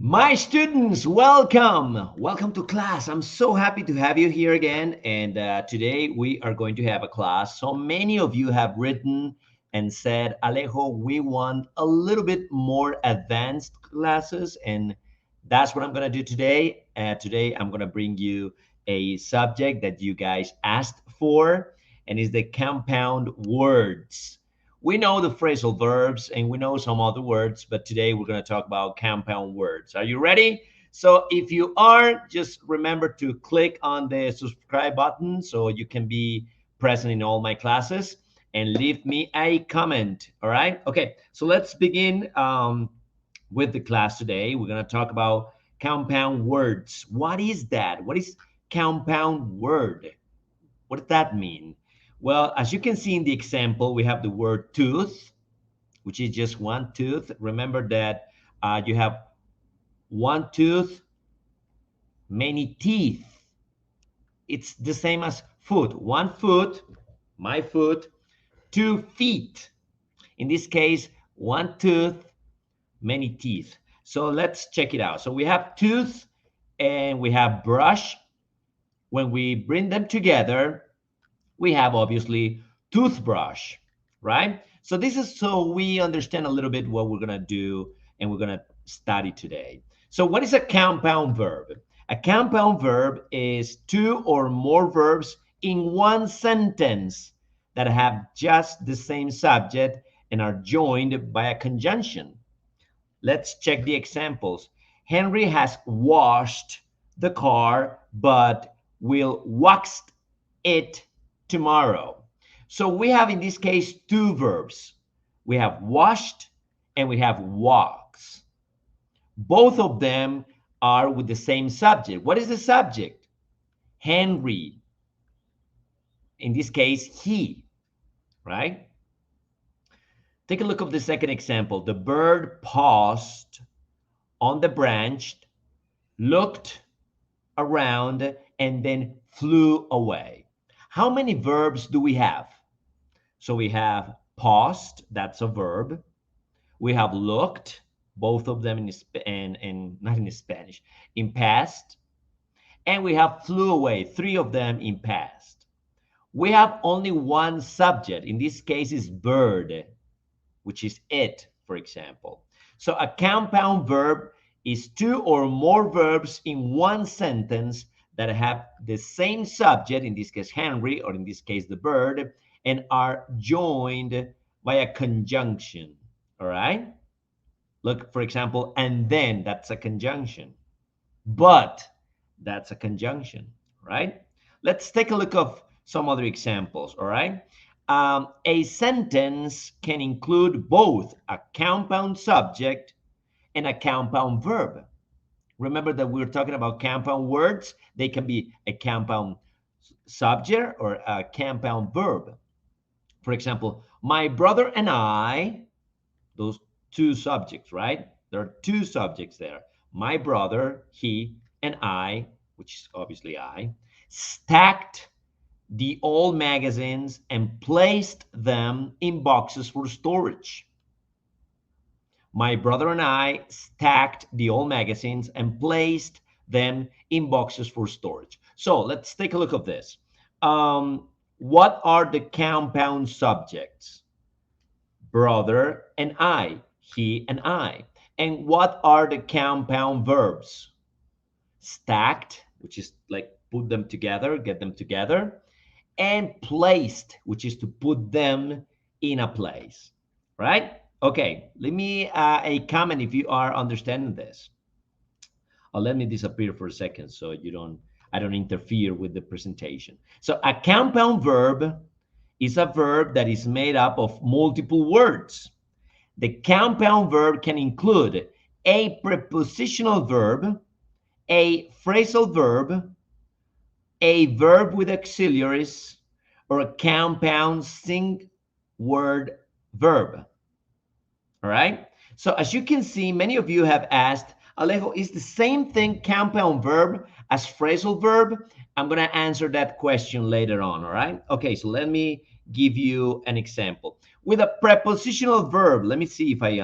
My students, welcome. Welcome to class. I'm so happy to have you here again. And today we are going to have a class. So many of you have written and said, Alejo, we want a little bit more advanced classes. And that's what I'm going to do today. Today, I'm going to bring you a subject that you guys asked for, and it's the compound words. We know the phrasal verbs and we know some other words, but today we're going to talk about compound words. Are you ready? So if you are, just remember to click on the subscribe button so you can be present in all my classes and leave me a comment. All right. Okay. So let's begin with the class today. We're going to talk about compound words. What is that? What is compound word? What does that mean? Well, as you can see in the example, we have the word tooth, which is just one tooth. Remember that you have one tooth, many teeth. It's the same as foot. One foot, my foot, 2 feet. In this case, one tooth, many teeth. So let's check it out. So we have tooth and we have brush. When we bring them together, we have obviously toothbrush, right? So this is so we understand a little bit what we're gonna do and we're gonna study today. So what is a compound verb? A compound verb is two or more verbs in one sentence that have just the same subject and are joined by a conjunction. Let's check the examples. Henry has washed the car, but will wax it tomorrow. So we have in this case two verbs. We have washed and we have walks. Both of them are with the same subject. What is the subject? Henry. In this case, he, right? Take a look at the second example. The bird paused on the branch, looked around, and then flew away. How many verbs do we have? So we have paused, that's a verb. We have looked, both of them in not in Spanish, in past. And we have flew away, three of them in past. We have only one subject. In this case is bird, which is it, for example. So a compound verb is two or more verbs in one sentence that have the same subject, in this case Henry, or in this case the bird, and are joined by a conjunction. All right? Look, for example, and then, that's a conjunction. But, that's a conjunction, right? Let's take a look of some other examples, all right? A sentence can include both a compound subject and a compound verb. Remember that we're talking about compound words. They can be a compound subject or a compound verb. For example, my brother and I, those two subjects, right? There are two subjects there. My brother, he, and I, which is obviously I, stacked the old magazines and placed them in boxes for storage. My brother and I stacked the old magazines and placed them in boxes for storage. So let's take a look at this. What are the compound subjects? Brother and I, he and I. And what are the compound verbs? Stacked, which is like put them together, get them together, and placed, which is to put them in a place, right? Okay, let me a comment if you are understanding this. Let me disappear for a second so I don't interfere with the presentation. So a compound verb is a verb that is made up of multiple words. The compound verb can include a prepositional verb, a phrasal verb, a verb with auxiliaries, or a compound word verb. All right? So as you can see, many of you have asked, Alejo, is the same thing compound verb as phrasal verb? I'm going to answer that question later on, all right? Okay, so let me give you an example. With a prepositional verb, let me see if I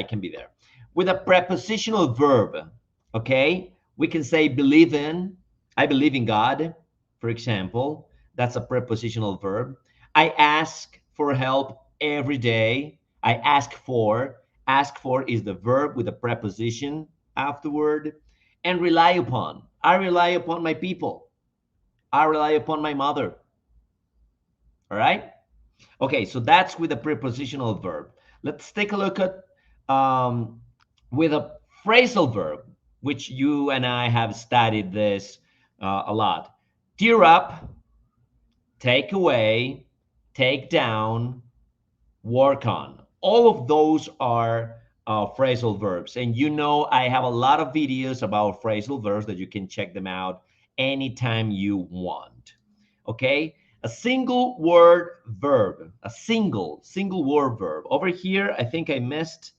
can be there. with a prepositional verb. Okay, we can say believe in. I believe in God, for example. That's a prepositional verb. I ask for help every day. I ask for. Ask for is the verb with a preposition afterward. And rely upon. I rely upon my people. I rely upon my mother. All right. Okay, so that's with a prepositional verb. Let's take a look at with a phrasal verb, which you and I have studied this a lot. Tear up, take away, take down, work on. All of those are phrasal verbs. And you know, I have a lot of videos about phrasal verbs that you can check them out anytime you want. Okay? A single word verb, a single word verb. Over here, I think I missed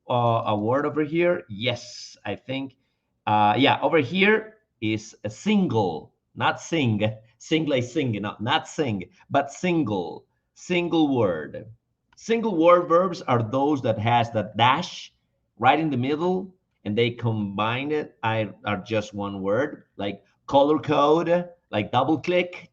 a word over here. Yes, I think. Yeah, over here is a single, not sing. Sing like sing, not sing, but single word. Single word verbs are those that has that dash right in the middle and they combine it are just one word, like color code, like double click,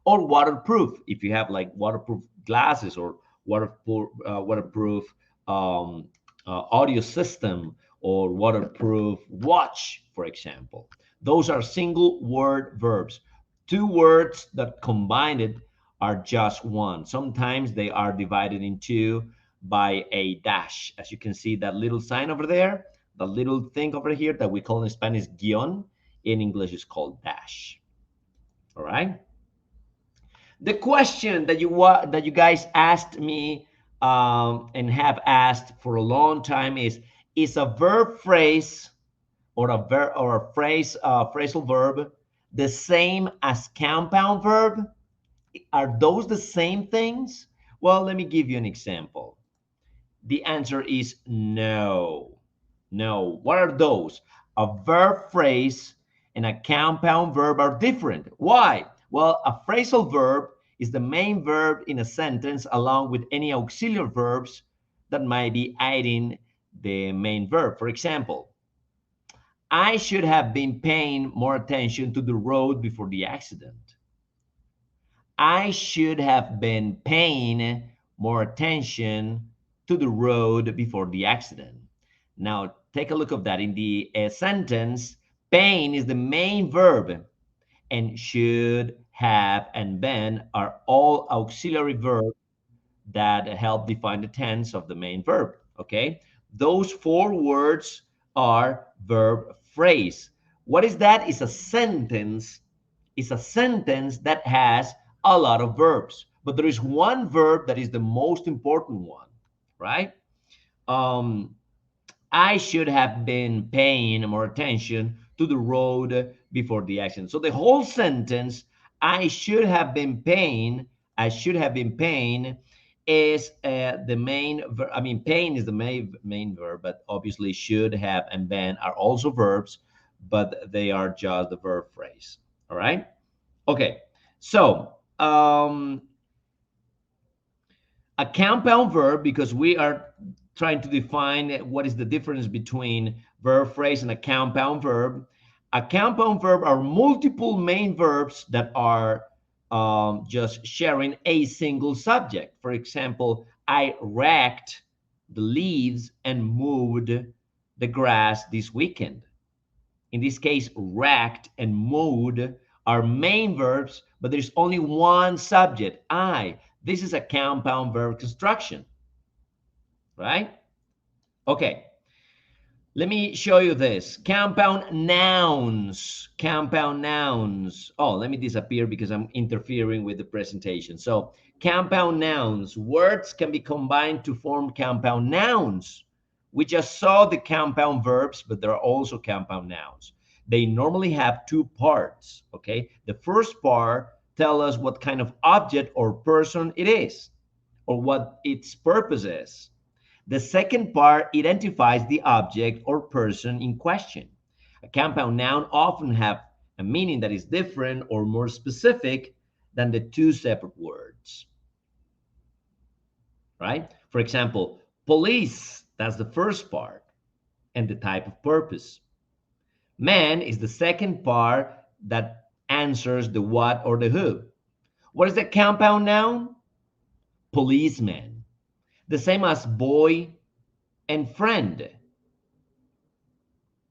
or waterproof if you have like waterproof glasses or waterproof audio system or waterproof watch, for example. Those are single word verbs. Two words that combined are just one. Sometimes they are divided in two by a dash. As you can see, that little sign over there, the little thing over here that we call in Spanish guión, in English is called dash. All right. The question that you guys asked me and have asked for a long time is a verb phrase or a phrase phrasal verb the same as compound verb? Are those the same things? Well, let me give you an example. The answer is no. No. What are those? A verb phrase and a compound verb are different. Why? Well, a phrasal verb is the main verb in a sentence along with any auxiliary verbs that might be adding the main verb. For example, I should have been paying more attention to the road before the accident. I should have been paying more attention to the road before the accident. Now, take a look at that. In the sentence, paying is the main verb, and should, have, and been are all auxiliary verbs that help define the tense of the main verb. Okay? Those four words are verb phrase. What is that? It's a sentence. It's a sentence that has a lot of verbs, but there is one verb that is the most important one, right? I should have been paying more attention to the road before the accident. So the whole sentence, I should have been paying, is the main verb. I mean, paying is the main verb, but obviously should have and been are also verbs, but they are just the verb phrase. All right. Okay. So a compound verb, because we are trying to define what is the difference between verb phrase and a compound verb. A compound verb are multiple main verbs that are just sharing a single subject. For example, I raked the leaves and moved the grass this weekend. In this case, raked and mowed are main verbs, but there's only one subject, I. This is a compound verb construction, right? Okay, let me show you this. Compound nouns. Compound nouns. Oh, let me disappear because I'm interfering with the presentation. So, compound nouns. Words can be combined to form compound nouns. We just saw the compound verbs, but there are also compound nouns. They normally have two parts, okay? The first part tells us what kind of object or person it is, or what its purpose is. The second part identifies the object or person in question. A compound noun often have a meaning that is different or more specific than the two separate words, right? For example, police, That's the first part, and the type of purpose. Man is the second part that answers the what or the who. What is the compound noun? Policeman. The same as boy and friend,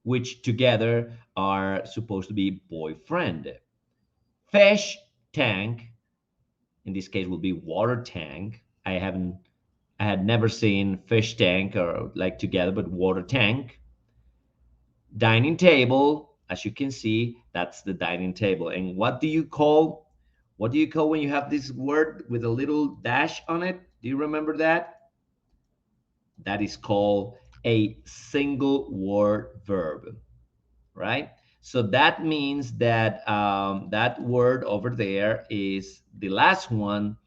which together are supposed to be boyfriend. Fish tank, in this case will be water tank. I had never seen fish tank or like together, but water tank. Dining table, as you can see, that's the dining table. And what do you call when you have this word with a little dash on it? Do you remember that? That is called a single word verb, right? So that means that that word over there is the last one.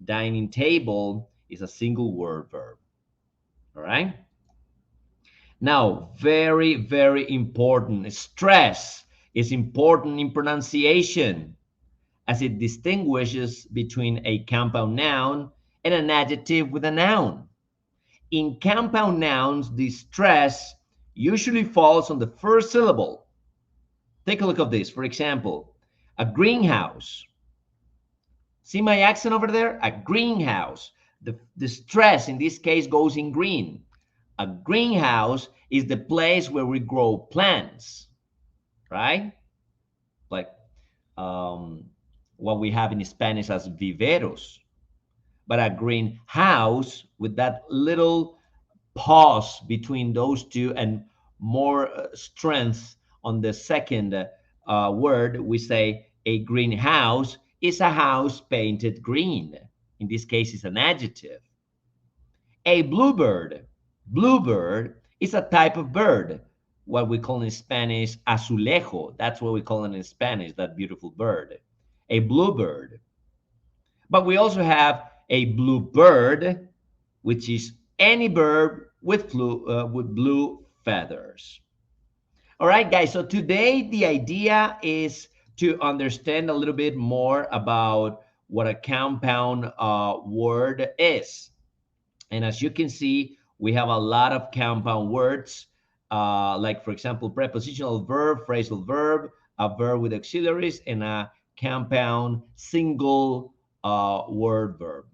Dining table is a single word verb, all right? Now, very, very important. Stress is important in pronunciation as it distinguishes between a compound noun and an adjective with a noun. In compound nouns, the stress usually falls on the first syllable. Take a look at this. For example, a greenhouse. See my accent over there? A greenhouse. The stress in this case goes in green. A greenhouse is the place where we grow plants, right? Like what we have in Spanish as viveros. But a greenhouse, with that little pause between those two and more strength on the second word, we say a greenhouse is a house painted green. In this case, it's an adjective. A bluebird. Bluebird is a type of bird, what we call in Spanish azulejo. That's what we call it in Spanish, that beautiful bird. A bluebird. But we also have a bluebird, which is any bird with blue feathers. All right, guys. So today the idea is to understand a little bit more about what a compound word is. And as you can see, we have a lot of compound words, like, for example, prepositional verb, phrasal verb, a verb with auxiliaries, and a compound single word verb.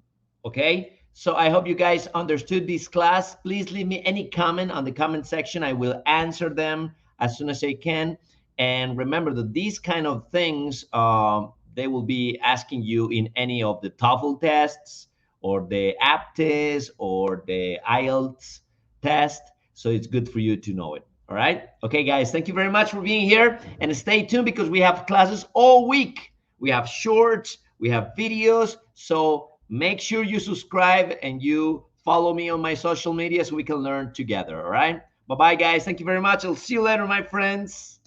Okay? So I hope you guys understood this class. Please leave me any comment on the comment section. I will answer them as soon as I can. And remember that these kind of things, they will be asking you in any of the TOEFL tests or the app test or the IELTS test. So it's good for you to know it. All right. Okay, guys, thank you very much for being here. And stay tuned because we have classes all week. We have shorts, we have videos. So make sure you subscribe and you follow me on my social media so we can learn together. All right. Bye-bye, guys. Thank you very much. I'll see you later, my friends.